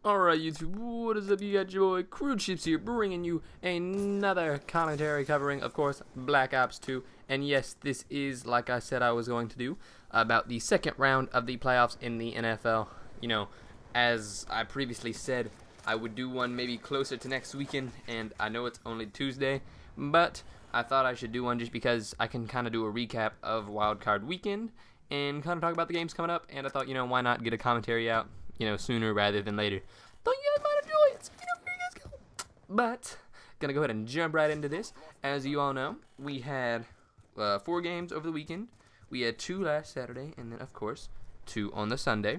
Alright YouTube, what is up? You got your boy Crude Chips here, bringing you another commentary covering, of course, Black Ops 2. And yes, this is, like I said I was going to do, about the second round of the playoffs in the NFL. You know, as I previously said, I would do one maybe closer to next weekend, and I know it's only Tuesday, but I thought I should do one just because I can kind of do a recap of Wildcard weekend and kind of talk about the games coming up, and I thought, why not get a commentary out, sooner rather than later. Thought you guys might enjoy it, so here you guys go. But, gonna go ahead and jump right into this. As you all know, we had 4 games over the weekend. We had 2 last Saturday, and then, of course, 2 on the Sunday.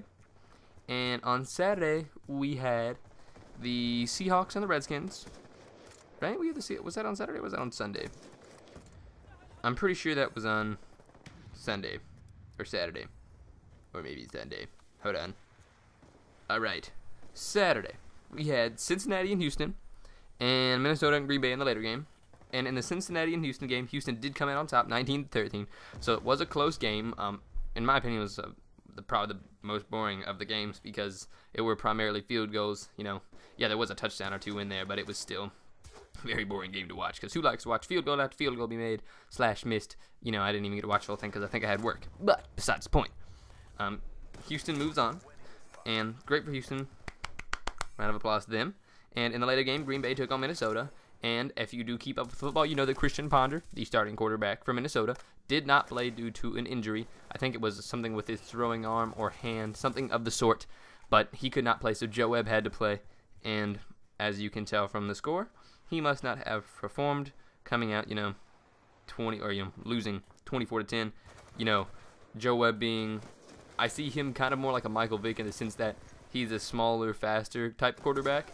And on Saturday, we had the Seahawks and the Redskins. Right? Was that on Saturday or was that on Sunday? I'm pretty sure that was on Sunday. Or Saturday. Or maybe Sunday. Hold on. Alright. Saturday. We had Cincinnati and Houston. And Minnesota and Green Bay in the later game. And in the Cincinnati and Houston game, Houston did come out on top, 19-13. So it was a close game. In my opinion, it was probably the most boring of the games because it were primarily field goals. Yeah, there was a touchdown or 2 in there, but it was still a very boring game to watch. Because who likes to watch field goal after field goal be made / missed? I didn't even get to watch the whole thing because I think I had work. But besides the point, Houston moves on, and great for Houston. Round of applause to them. And in the later game, Green Bay took on Minnesota. And if you do keep up with football, you know that Christian Ponder, the starting quarterback for Minnesota, did not play due to an injury. I think it was something with his throwing arm or hand, something of the sort. But he could not play, so Joe Webb had to play. And as you can tell from the score, he must not have performed, coming out, losing 24-10. Joe Webb being, I see him kind of more like a Michael Vick in the sense that he's a smaller, faster type quarterback.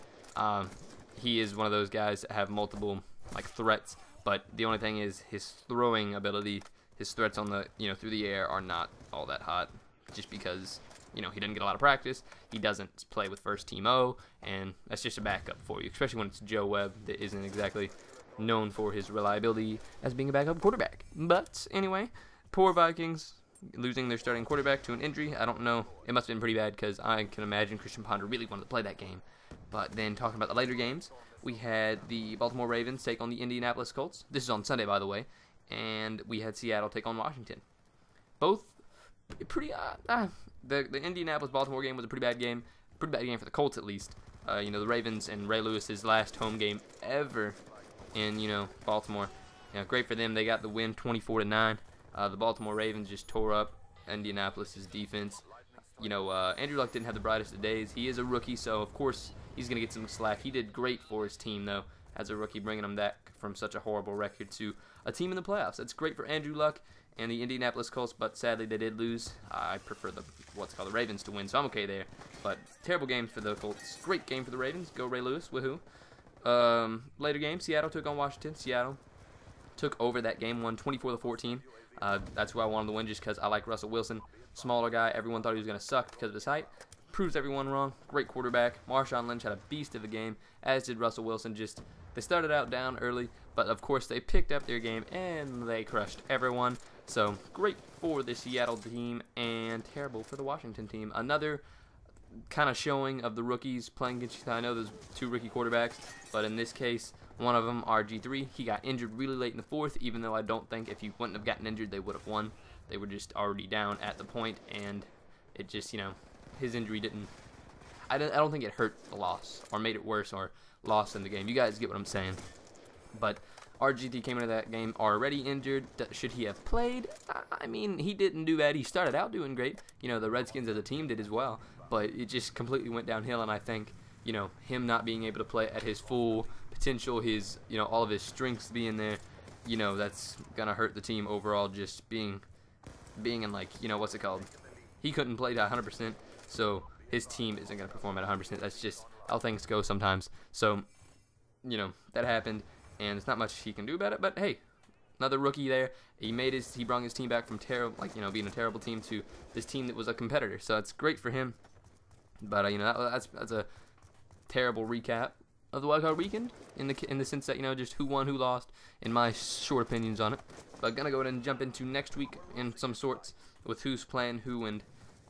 He is one of those guys that have multiple threats, but the only thing is his throwing ability, his threats on the through the air are not all that hot, just because he didn't get a lot of practice. He doesn't play with first team O, and that's just a backup for you, especially when it's Joe Webb that isn't exactly known for his reliability as being a backup quarterback. But anyway, poor Vikings losing their starting quarterback to an injury. I don't know. It must have been pretty bad because I can imagine Christian Ponder really wanted to play that game. But then talking about the later games, we had the Baltimore Ravens take on the Indianapolis Colts. This is on Sunday, by the way. And we had Seattle take on Washington. Both pretty the Indianapolis-Baltimore game was a pretty bad game. Pretty bad game for the Colts, at least. The Ravens and Ray Lewis's last home game ever in, Baltimore. Great for them. They got the win 24-9. The Baltimore Ravens just tore up Indianapolis' defense. Andrew Luck didn't have the brightest of days. He is a rookie, so of course he's going to get some slack. He did great for his team, though, as a rookie, bringing them back from such a horrible record to a team in the playoffs. That's great for Andrew Luck and the Indianapolis Colts, but sadly they did lose. I prefer the Ravens to win, so I'm okay there. But terrible game for the Colts. Great game for the Ravens. Go Ray Lewis. Woohoo. Later game, Seattle took on Washington. Seattle took over that game, won 24-14. That's who I wanted to win just because I like Russell Wilson. Smaller guy. Everyone thought he was going to suck because of his height. Proves everyone wrong. Great quarterback. Marshawn Lynch had a beast of a game, as did Russell Wilson. They started out down early, but of course they picked up their game and they crushed everyone. So great for the Seattle team and terrible for the Washington team. Another kind of showing of the rookies playing against. I know there's 2 rookie quarterbacks, but in this case, one of them, RG3, he got injured really late in the 4th, even though I don't think if he wouldn't have gotten injured, they would have won. They were just already down at the point, and it just, his injury didn't, I don't think it hurt the loss or made it worse or lost in the game. You guys get what I'm saying. But RG3 came into that game already injured. Should he have played? I mean, he didn't do bad. He started out doing great. The Redskins as a team did as well, but it just completely went downhill, and I think, him not being able to play at his full potential, his, all of his strengths being there, that's gonna hurt the team overall. Just being in what's it called? He couldn't play to 100%, so his team isn't gonna perform at 100%. That's just how things go sometimes. So, that happened, and there's not much he can do about it. But hey, another rookie there. He brought his team back from being a terrible team to this team that was a competitor. So it's great for him. But that's a terrible recap of the Wildcard weekend in the sense that just who won, who lost, in my short opinions on it. But gonna go ahead and jump into next week in some sorts with who's playing who and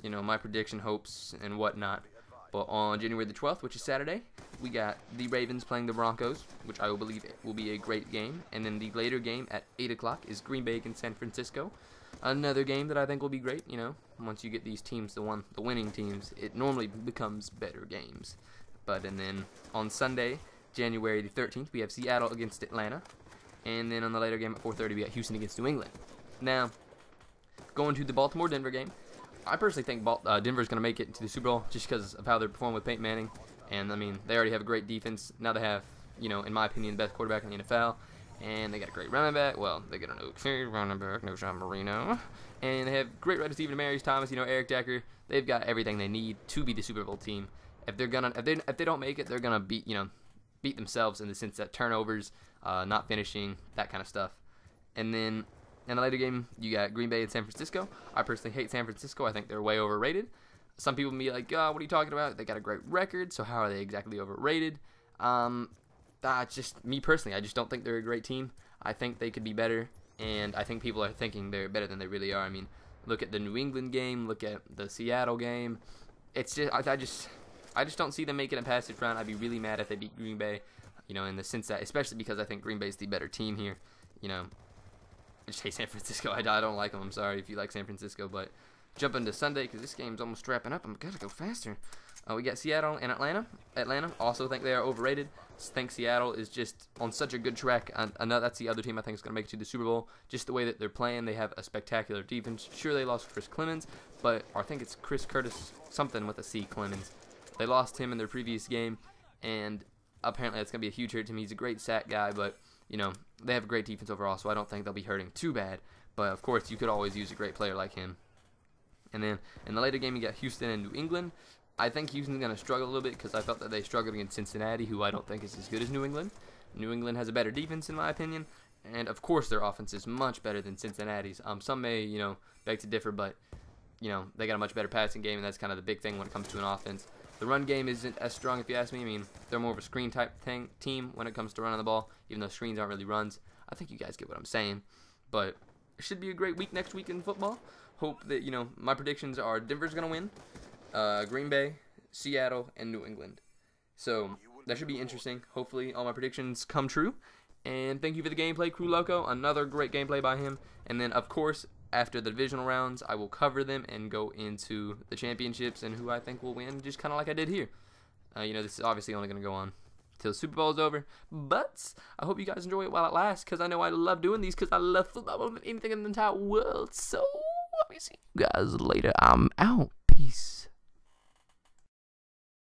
my prediction hopes and whatnot. But on January the 12th, which is Saturday, we got the Ravens playing the Broncos, which I will believe will be a great game. And then the later game at 8 o'clock is Green Bay against San Francisco. Another game that I think will be great. You know, once you get these teams, the winning teams, it normally becomes better games. And then on Sunday, January the 13th, we have Seattle against Atlanta. And then on the later game at 4:30, we got Houston against New England. Now, going to the Baltimore-Denver game, I personally think Denver's going to make it into the Super Bowl just because of how they're performing with Peyton Manning. And, I mean, they already have a great defense. Now they have, you know, in my opinion, the best quarterback in the NFL. And they got a great running back. Well, they got an okay running back, no Sean Marino. And they have great wide receiver, Demaryius Thomas, you know, Eric Decker. They've got everything they need to be the Super Bowl team. If they don't make it, they're gonna beat themselves in the sense that turnovers, not finishing, that kind of stuff. And then in the later game, you got Green Bay and San Francisco. I personally hate San Francisco. I think they're way overrated. Some people be like, what are you talking about? They got a great record, so how are they exactly overrated? Just me personally, I just don't think they're a great team. I think they could be better, and I think people are thinking they're better than they really are. I mean, look at the New England game, look at the Seattle game. It's just I just don't see them making it past the front. I'd be really mad if they beat Green Bay, you know, in the sense that, especially because I think Green Bay's the better team here. You know, I just hate San Francisco. I don't like them. I'm sorry if you like San Francisco, but jumping to Sunday because this game's almost wrapping up. I'm gotta go faster. We got Seattle and Atlanta. Atlanta also think they are overrated. Think Seattle is just on such a good track. I know that's the other team I think is going to make it to the Super Bowl. Just the way that they're playing, they have a spectacular defense. Sure, they lost Chris Clemens, but I think it's Chris Curtis something with a C Clemens. They lost him in their previous game, and apparently that's going to be a huge hurt to him. He's a great sack guy, but, you know, they have a great defense overall, so I don't think they'll be hurting too bad. But, of course, you could always use a great player like him. And then in the later game, you got Houston and New England. I think Houston's going to struggle a little bit because I felt that they struggled against Cincinnati, who I don't think is as good as New England. New England has a better defense, in my opinion, and, of course, their offense is much better than Cincinnati's. Some may, you know, beg to differ, but, you know, they got a much better passing game, and that's kind of the big thing when it comes to an offense. The run game isn't as strong, if you ask me. I mean, they're more of a screen-type team when it comes to running the ball, even though screens aren't really runs. I think you guys get what I'm saying. But it should be a great week next week in football. Hope that, you know, my predictions are Denver's going to win, Green Bay, Seattle, and New England. So that should be interesting. Hopefully all my predictions come true. And thank you for the gameplay, Crew Loco. Another great gameplay by him. And then, of course, after the divisional rounds, I will cover them and go into the championships and who I think will win, just kind of like I did here. You know, this is obviously only going to go on till Super Bowl is over. But I hope you guys enjoy it while it lasts, because I know I love doing these, because I love football more than anything in the entire world. So, let me see you guys later. I'm out. Peace.